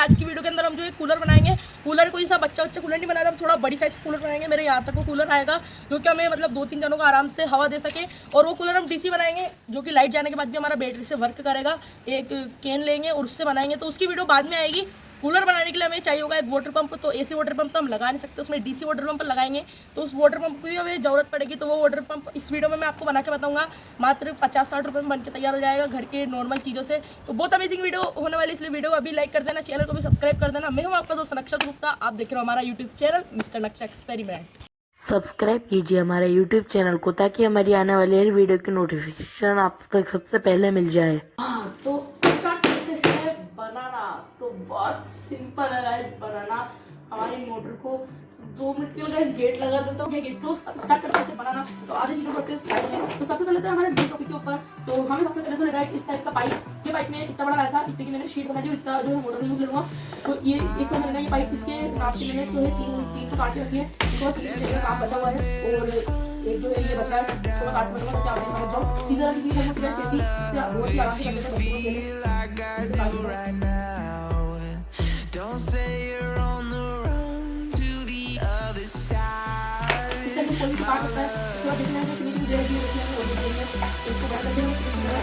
आज की वीडियो के अंदर हम जो है कूलर बनाएंगे। कूलर कोई सा बच्चा कूलर नहीं बना रहा, हम थोड़ा बड़ी साइज कूलर बनाएंगे। मेरे यहाँ तक वो कूलर आएगा जो कि हमें मतलब 2-3 जनों को आराम से हवा दे सके। और वो कूलर हम डीसी बनाएंगे जो कि लाइट जाने के बाद भी हमारा बैटरी से वर्क करेगा। एक कैन लेंगे और उससे बनाएंगे, तो उसकी वीडियो बाद में आएगी। कूलर बनाने के लिए हमें चाहिए होगा एक वाटर पंप। तो एसी वाटर पंप तो हम लगा नहीं सकते, उसमें डीसी वाटर पंप लगाएंगे, तो उस वाटर पंप की भी हमें ज़रूरत पड़ेगी। तो वो वाटर पंप इस वीडियो में मैं आपको बना के बताऊंगा। मात्र 50-60 रुपये में बन के तैयार हो जाएगा घर के नॉर्मल चीज़ों से। तो बहुत अमेजिंग वीडियो होने वाली, इसलिए वीडियो को अभी लाइक कर देना, चैनल को भी सब्सक्राइब कर देना। मैं हूँ आपका दोस्त नक्श गुप्ता, आप देख रहे हो हमारा यूट्यूब चैनल मिस्टर नक्श एक्सपेरिमेंट। सब्सक्राइब कीजिए हमारे यूट्यूब चैनल को ताकि हमारी आने वाली हर वीडियो की नोटिफिकेशन आप तक सबसे पहले मिल जाए। तो स्टार्ट करते हैं बनाना। तो बहुत सिंपल है गाइस बनाना। हमारी मोटर को 2 मिनट के लिए गाइस गेट लगा देता हूँ। गेट को स्टार्ट करते हैं बनाना। तो आधे चीज़ों करते हैं साइड में। तो सबसे पहले तो हमारे दो टॉपिक के ऊपर, तो हमें सबसे पहले तो लेना है इस टाइप का पाइप। ये पाइप में इतना बड़ा आया था, इतने की मैंने शीट बना दी और इतना जो है मोटर यूज लूँगा। तो ये एक तो मैंने ये पाइप इसके नाप से मैंने जो है तीन तो काट के रखी है। इसको काम बचा हुआ है और एक जो है ये बचा है, इसको मैं काट दूंगा। क्या आप समझ जाओ सीजर किसी को मोटी कैची इससे बहुत ही आराम से कर सकते हैं। Don't say you're on the run to the other side. इससे भी कोई काट सकता है। इसके बाद देखना है कि फिनिशिंग जो है वो देखेंगे। इसको बना करके हम फिनिशिंग करें।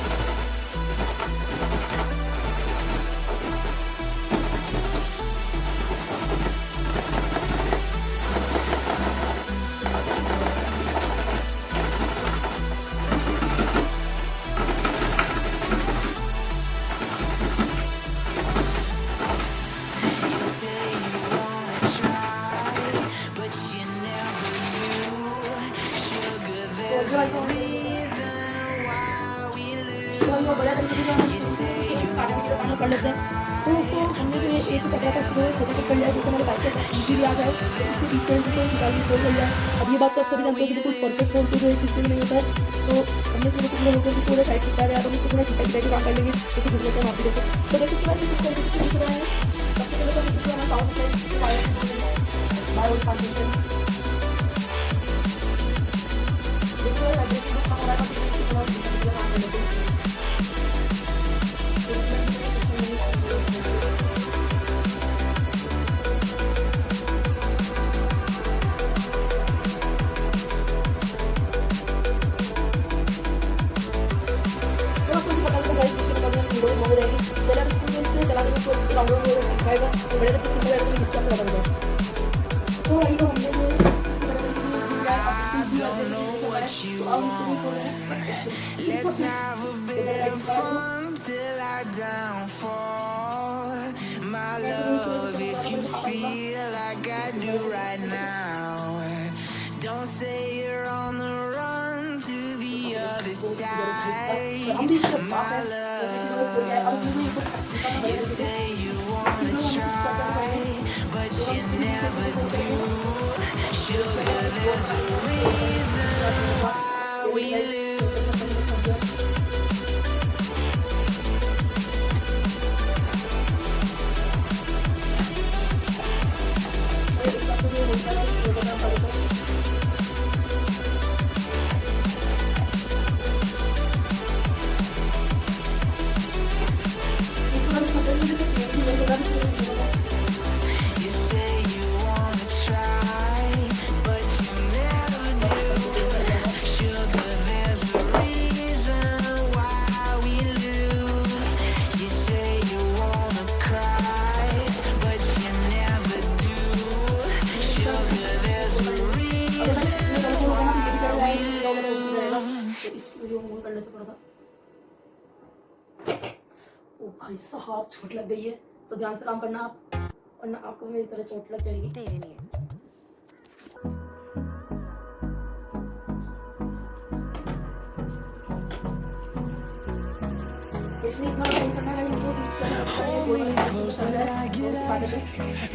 कर लेते हैं। तो उसको हमने जो एक कपड़ा का छोटे छोटे कर लिया, क्योंकि हमारे बाइक का इजी भी आ जाए। इसके पीछे से निकालने खोल कर लिया। अब ये बात तो आप सभी जानते हैं कि बिल्कुल परफेक्ट खोल तो जो है किसी नहीं होता है। तो हमने थोड़े थोड़े होकर भी पूरे साइड से यार हम इसको थोड़ा खिंचाई खिंचाई काम कर लेंगे, जैसे दूसरे को मापी देते। तो जैसे कि इस तरीके से दिख रहा है। सबसे पहले तो इसको हमें साउंड से बाहर उठा देते हैं। Let's have a bit of fun till I downfall. My love, if you feel like I do right now, don't say you're on the run to the other side. My love, you say you wanna try, but you never do. Sugar, there's a reason why we lose. ओ भाई साहब चोट लग गई है, तो ध्यान से काम करना आप, वरना आपको मेरी तरह चोट लग जाएगी।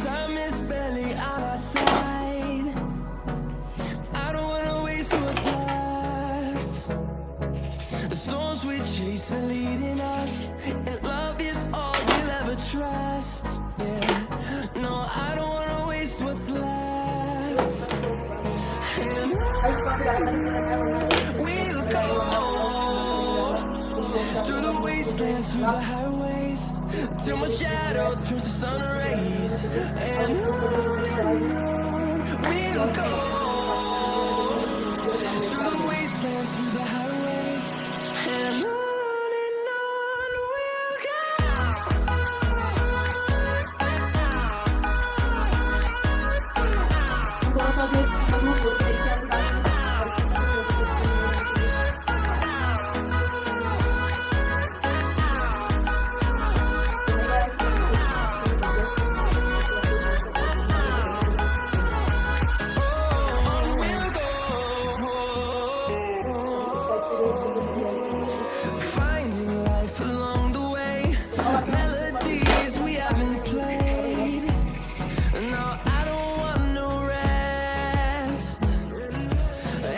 Time is barely on our side. I don't wanna waste what's left. The storms we chase are leading us, and love is all we'll ever trust. Yeah, no, I don't wanna waste what's left. And we'll go through the wastelands, through the highways, till my shadow turns to sun rays. And on we'll go, through the wastelands, through the highways, and on we'll go. Finding life along the way, melodies we haven't played. No, I don't want no rest.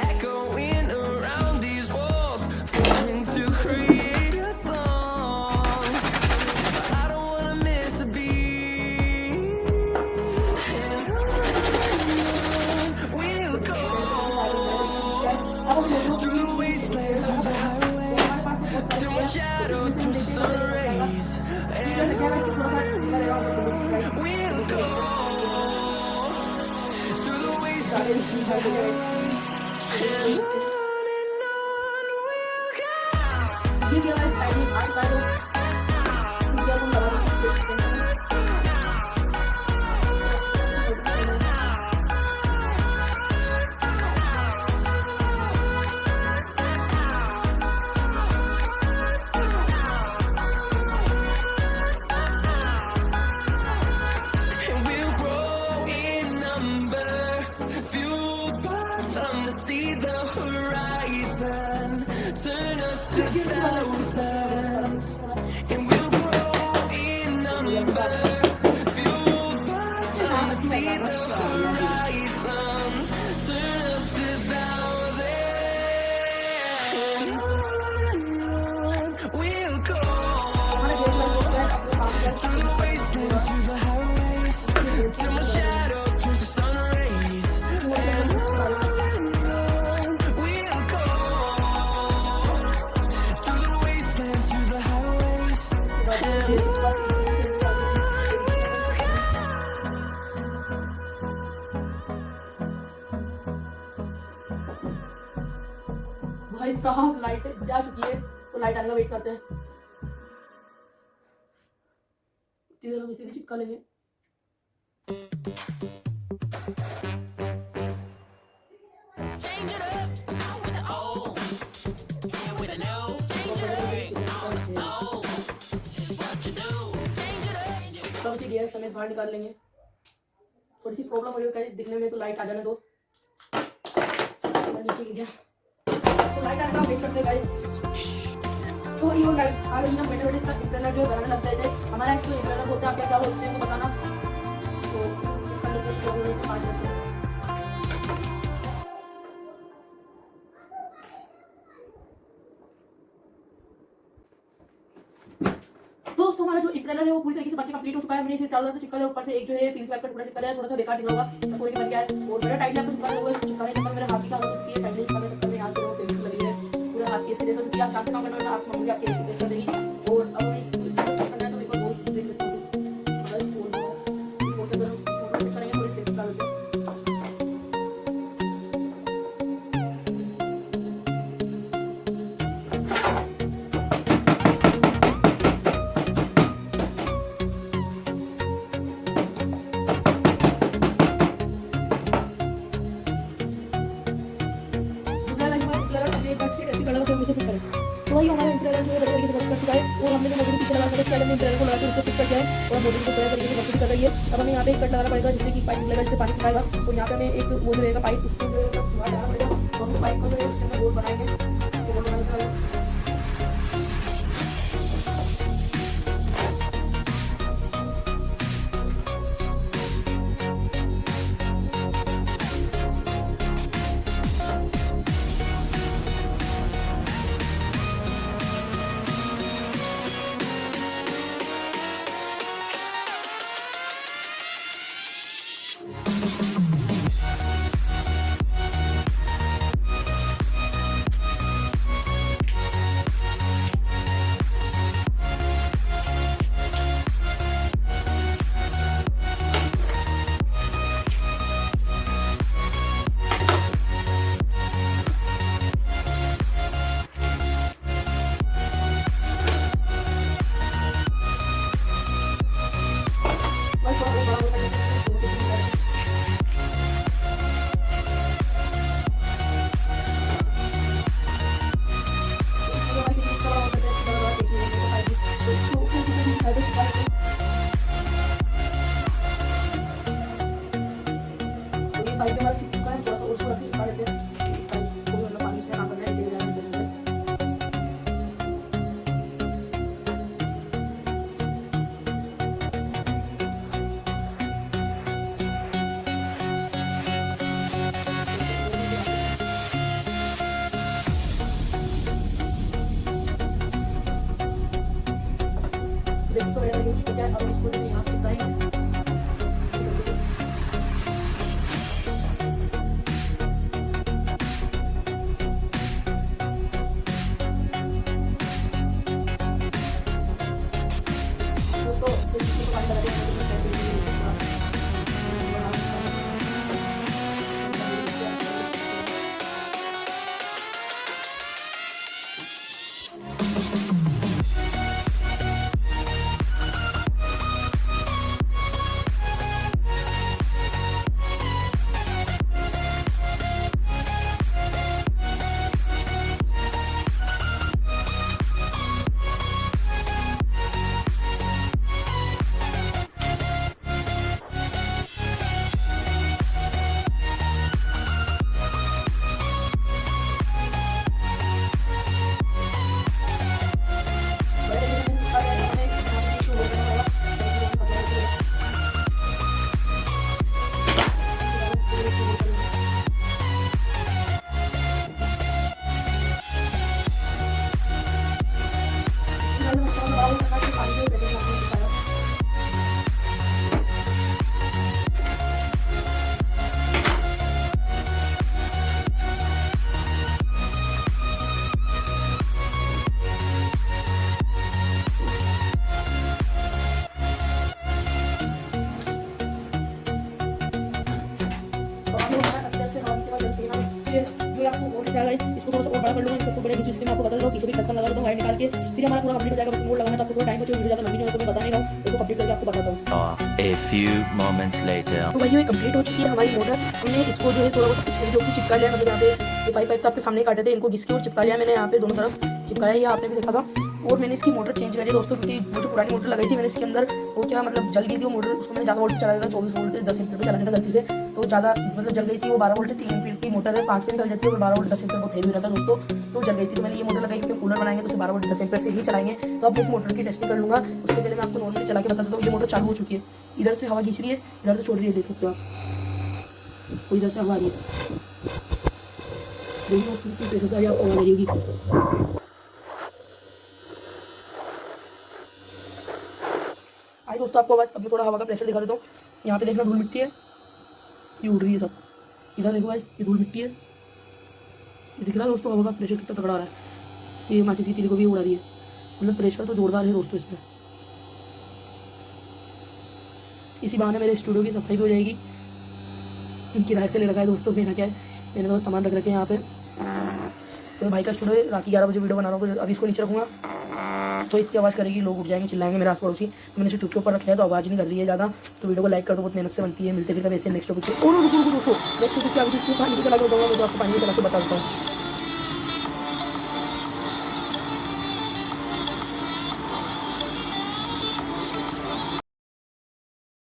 Echoing around these walls, failing to create a song. I don't wanna miss a beat. And on we'll go, through the wastelands, through the highways, till my shadow turns to sun rays. And on we'll go, through the wastelands, through the highways, and on we'll go. And we'll grow in number, fueled by them to see the horizon, turn us to thousands. And we'll grow in number, fueled by them to see the horizon, turn us to thousands. And on we'll go, through the wastelands, through the highways, till my shadow turns to sun rays. And on we'll go, through the wastelands, through the highways, and on we'll go. भाई साहब light जा चुकी है, तो light आने का wait करते हैं। इतनी देर हम इसे भी चिपका लेंगे। Change it up with the old and with the new. Change it up on the old is what you do. Change it up. सब इसे गियर समेत बाहर निकाल लेंगे। थोड़ी सी प्रॉब्लम हो रही है गाइस दिखने में, तो लाइट आ जाने दो। नीचे गिर गया, तो लाइट आने का वेट करते हैं गाइस। तो ये लाइट आ गई ना, बैठे बैठे इसका इंटरनेट जो है बनाने लग गए थे। हमारा इसको इंटरनेट बोलते हैं, आप क्या बोलते हैं वो बताना। तो कर लेते हैं, थोड़ी देर के बाद लेते हैं। दोस्तों हमारा जो इंटरनल है वो पूरी तरीके से बनके कंप्लीट हो चुका है। हमने इसे चारों तरफ से चिपका दिया, ऊपर से एक जो है पीवीसी पाइप का टुकड़ा चिपका दिया, थोड़ा सा बेकार दिख रहा होगा, तो कोई नहीं बन गया है। और बड़ा टाइटली आपको चिपकाने होगा, चिपकाने चक्कर मेरे हाथ की काम हो चुकी है, टाइटली चिपकाने चक्कर में यहाँ से वो फेविक्विक लगी है पूरे हाथ के सीधे से, क्योंकि आप चाहते काम करना है, आप मम्मी आपके ऐसे कर देगी। और अब हमें इसको करना है, तो एक बार बहुत देख लेते हैं इसको के अंदर हम इसको फिट करेंगे, थोड़ी फेविक्विक डाल देते हैं। तो वही हमारा इंटरनल जो है बढ़िया तरीके से वर्क कर चुका है। और हमने जो मोटर पीछे लगा कर पहले इंटरनल को लगा के उसको फिट कर दिया है, और मोटर को बढ़िया तरीके से वर्क कर रही है। अब हमें यहाँ पे एक कट लगाना पड़ेगा, जिससे कि पाइप लगेगा, जिससे पानी फैलाएगा। और यहाँ पे हमें एक वो जो रहेगा पाइप, उसको जो है लगाना पड़ेगा। तो हम पाइप को जो है उसके अंदर बोर्ड बनाएंगे, बोर्ड बनाने के बाद इसको थोड़ा सा और बड़ा कर लूँगा, सबको बड़े बीच में आपको बता देता हूँ, पीछे भी ढक्कन लगा देता हूँ वायर निकाल के, फिर हमारा पूरा कंप्लीट हो जाएगा। बस मोड़ लगाना है, तो आपको थोड़ा टाइम बचे, वीडियो ज़्यादा लंबी नहीं हो तो मैं बता नहीं रहा हूँ, इसको कंप्लीट करके आपको बताता हूँ। A few moments later. तो भाई ये कंप्लीट हो चुकी है हमारी मोटर। हमने इसको जो है थोड़ा बहुत जो कि चिपका लिया, मतलब यहाँ पे ये पाइप तो आपके सामने काटे थे, इनको घिस के और चिपका लिया मैंने यहाँ पे दोनों तरफ चिपकाया, ये आपने भी देखा था। और मैंने इसकी मोटर चेंज करी दोस्तों, क्योंकि वो जो पुरानी मोटर लगाई थी मैंने इसके अंदर, वो क्या मतलब जल गई थी वो मोटर, उसको मैंने ज़्यादा वोल्टेज चला दिया था, 24 वोल्ट 10 एम्पीयर पे चला दिया था गलती से, तो ज़्यादा मतलब जल गई थी। वो 12 वोल्ट 3 एम्पीयर की मोटर है, 5 पे निकल जाती है, और 12 वोल्ट 10 एम्पीयर बहुत हेवी रहता है दोस्तों, तो जल गई थी। तो मैंने ये मोटर लगाई, क्योंकि कूलर बनाएंगे तो उसे 12 वोल्ट 10 एम्पीयर से ही चलाएंगे। तो अब मैं इस मोटर की टेस्टिंग कर लूँगा, उससे पहले मैं आपको नॉर्मली चला के बता देता हूँ। ये मोटर चालू हो चुकी है, इधर से हवा खींच रही है, इधर से छोड़ रही है, देख सकते हो आप, तो इधर से हवा आ रही है, देखिए कितनी प्रेशर से आपको हवा लगेगी। आई दोस्तों आपको आवाज़, अभी थोड़ा हवा का प्रेशर दिखा देता हूँ। यहाँ पे देखना धूल मिट्टी है, ये उड़ रही है सब, इधर देखो गाइस ये धूल मिट्टी है, ये दिख रहा है दोस्तों हवा का प्रेशर कितना तगड़ा आ रहा है। ये माची सी तीली को भी उड़ा रही है, मतलब प्रेशर तो जोरदार है दोस्तों इसमें। इसी बहाने मेरे स्टूडियो की सफाई भी हो जाएगी, किराए से ले रखा है दोस्तों। मेरा क्या है, मैंने तो सामान रख रखे हैं यहाँ पे, तो भाई का स्टूडियो है, रात की 11 बजे वीडियो बना रहा हूँ, अभी इसको नीचे रखूँगा तो इतनी आवाज़ करेगी, लोग उठ जाएंगे, चिल्लाएंगे मेरे आस पड़ोसी। तो मैंने इसे टूट के ऊपर रखा है, तो आवाज़ नहीं कर रही है ज़्यादा। तो वीडियो को लाइक कर दो, बहुत मेहनत से बनती है। मिलते फिर कभी ऐसे नेक्स्ट टॉपिक से। और रुको रुको रुको, नेक्स्ट टॉपिक क्या, इसको पानी चला के बताऊँगा, तो आपको पानी चला के बता देता हूँ।